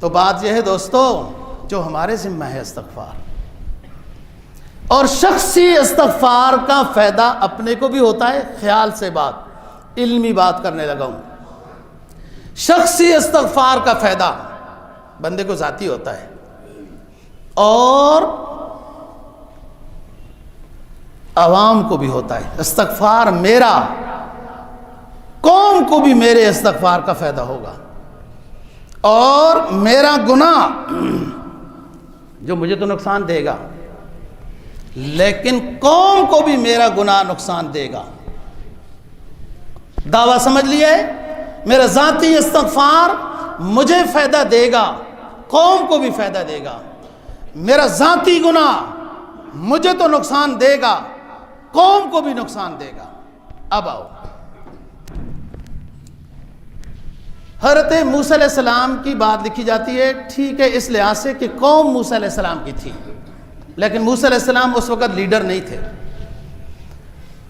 تو بات یہ ہے دوستو، جو ہمارے ذمہ ہے استغفار، اور شخصی استغفار کا فائدہ اپنے کو بھی ہوتا ہے. خیال سے بات، علمی بات کرنے لگا ہوں. شخصی استغفار کا فائدہ بندے کو ذاتی ہوتا ہے، اور عوام کو بھی ہوتا ہے. استغفار میرا، قوم کو بھی میرے استغفار کا فائدہ ہوگا، اور میرا گناہ جو مجھے تو نقصان دے گا، لیکن قوم کو بھی میرا گناہ نقصان دے گا. دعویٰ سمجھ لیے؟ میرا ذاتی استغفار مجھے فائدہ دے گا، قوم کو بھی فائدہ دے گا. میرا ذاتی گناہ مجھے تو نقصان دے گا، قوم کو بھی نقصان دے گا. اب آؤ، حضرت موسیٰ علیہ السلام کی بات لکھی جاتی ہے، ٹھیک ہے اس لحاظ سے کہ قوم موسیٰ علیہ السلام کی تھی، لیکن موسیٰ علیہ السلام اس وقت لیڈر نہیں تھے.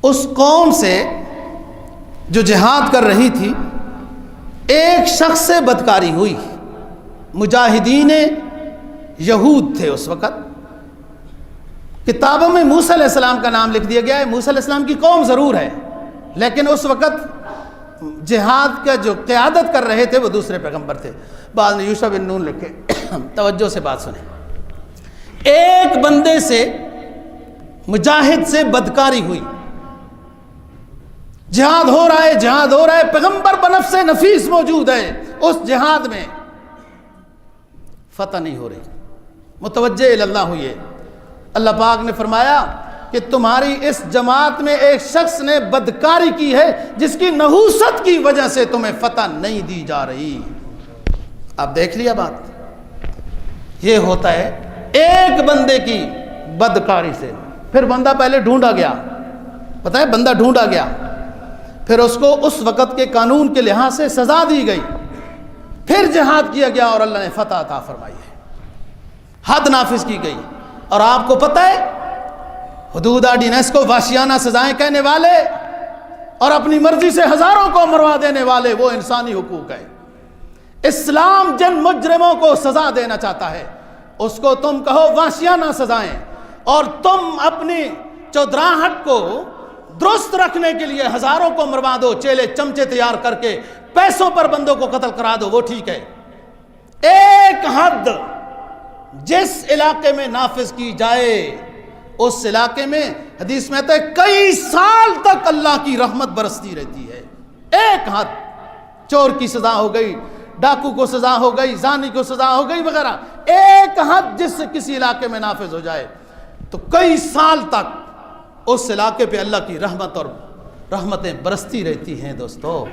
اس قوم سے جو جہاد کر رہی تھی، ایک شخص سے بدکاری ہوئی. مجاہدین یہود تھے اس وقت. کتابوں میں موسیٰ علیہ السلام کا نام لکھ دیا گیا ہے. موسیٰ علیہ السلام کی قوم ضرور ہے، لیکن اس وقت جہاد کا جو قیادت کر رہے تھے وہ دوسرے پیغمبر تھے. بعد نے یوشع بن نون لکھے. توجہ سے بات سنیں. ایک بندے سے، مجاہد سے بدکاری ہوئی. جہاد ہو رہا ہے، جہاد ہو رہا ہے، پیغمبر بنفس نفیس موجود ہے اس جہاد میں، فتح نہیں ہو رہی. متوجہ اللہ ہوئے. اللہ پاک نے فرمایا کہ تمہاری اس جماعت میں ایک شخص نے بدکاری کی ہے جس کی نحوست کی وجہ سے تمہیں فتح نہیں دی جا رہی. اب دیکھ لیا بات. یہ ہوتا ہے ایک بندے کی بدکاری سے. پھر بندہ پہلے ڈھونڈا گیا، پتہ ہے بندہ ڈھونڈا گیا، پھر اس کو اس وقت کے قانون کے لحاظ سے سزا دی گئی، پھر جہاد کیا گیا اور اللہ نے فتح عطا فرمائی ہے. حد نافذ کی گئی. اور آپ کو پتہ ہے حدود آرڈیننس کو وحشیانہ سزائیں کہنے والے اور اپنی مرضی سے ہزاروں کو مروا دینے والے وہ انسانی حقوق ہے. اسلام جن مجرموں کو سزا دینا چاہتا ہے اس کو تم کہو وحشیانہ سزائیں، اور تم اپنی چودراہٹ کو درست رکھنے کے لیے ہزاروں کو مروا دو، چیلے چمچے تیار کر کے پیسوں پر بندوں کو قتل کرا دو، وہ ٹھیک ہے. ایک حد جس علاقے میں نافذ کی جائے اس علاقے میں، حدیث میں آتا ہے کئی سال تک اللہ کی رحمت برستی رہتی ہے. ایک حد، چور کی سزا ہو گئی، ڈاکو کو سزا ہو گئی، زانی کو سزا ہو گئی وغیرہ. ایک حد جس سے کسی علاقے میں نافذ ہو جائے تو کئی سال تک اس علاقے پہ اللہ کی رحمت اور رحمتیں برستی رہتی ہیں. دوستو